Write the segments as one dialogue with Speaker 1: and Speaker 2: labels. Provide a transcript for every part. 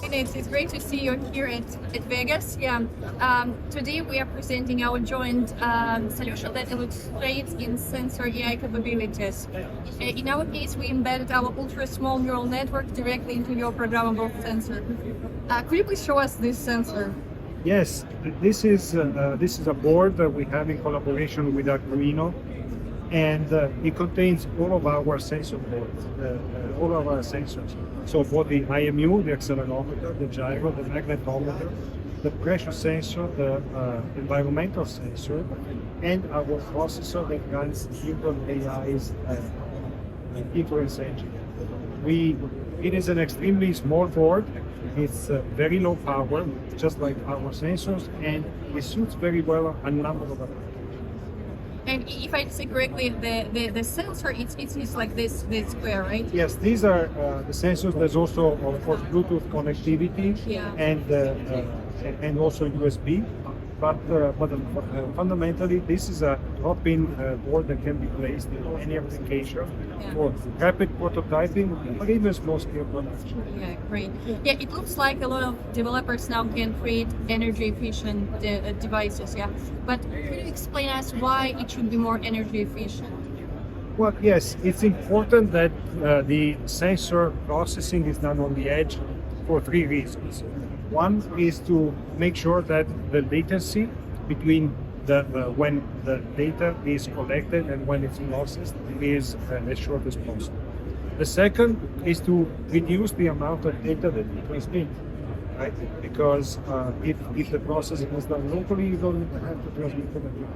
Speaker 1: Marcellino, it's great to see you here at Vegas. Yeah. Today we are presenting our joint solution that illustrates in sensor AI capabilities. In our case, we embedded our ultra-small neural network directly into your programmable sensor. Could you please show us this sensor?
Speaker 2: Yes, this is a board that we have in collaboration with Arduino, and it contains all of our sensor boards, all of our sensors. So for the IMU, the accelerometer, the gyro, the magnetometer, the pressure sensor, the environmental sensor, and our processor that runs human AI's inference engine. It is an extremely small board. It's very low power, just like our sensors, and it suits very well a number of applications.
Speaker 1: And if I say correctly, the sensor it's like this square, right?
Speaker 2: Yes, these are the sensors. There's also, of course, Bluetooth connectivity,
Speaker 1: Yeah.
Speaker 2: and also USB. But fundamentally, this is a drop-in board that can be placed in any application for rapid prototyping or even small-scale production.
Speaker 1: Yeah, great. Yeah, it looks like a lot of developers now can create energy-efficient devices. Yeah, but could you explain us why it should be more energy efficient?
Speaker 2: Well, yes, it's important that the sensor processing is done on the edge for three reasons. One is to make sure that the latency between when the data is collected and when it's processed is as short as possible. The second is to reduce the amount of data that you transmit, right? Because if the processing is done locally, you don't have to transmit it.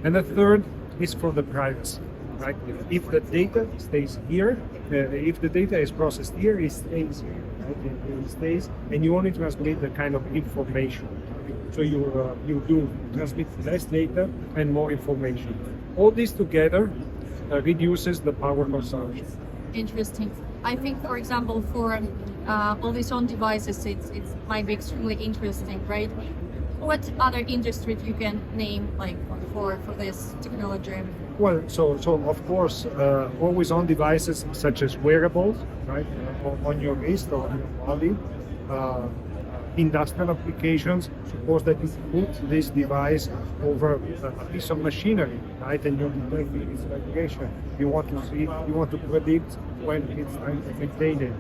Speaker 2: And the third is for the privacy. Right? If the data stays here, if the data is processed here, it stays here. Right? It stays, and you only transmit the kind of information. So you do transmit less data and more information. All this together reduces the power consumption.
Speaker 1: Interesting. I think, for example, for all these on devices, it might be extremely interesting, right? What other industries you can name like for this technology?
Speaker 2: Well, so of course, always on devices such as wearables, right, on your wrist or on your body. Industrial applications, suppose that you put this device over a piece of machinery, right, and you're doing its navigation. You want to predict when it's time to maintain it.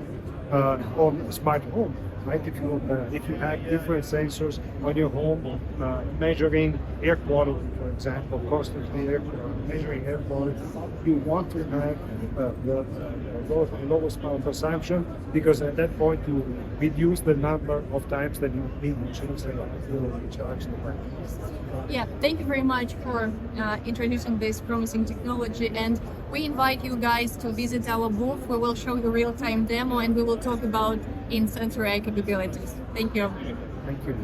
Speaker 2: On a smart home, right? If you have different sensors on your home, measuring air quality, for example, constantly measuring air quality, you want to have the lowest power consumption, because at that point you reduce the number of times that you need to change the recharge the battery.
Speaker 1: Yeah, thank you very much for introducing this promising technology, and we invite you guys to visit our booth. We will show you real-time demo and we will talk about in sensor AI capabilities. Thank you.
Speaker 2: Thank you.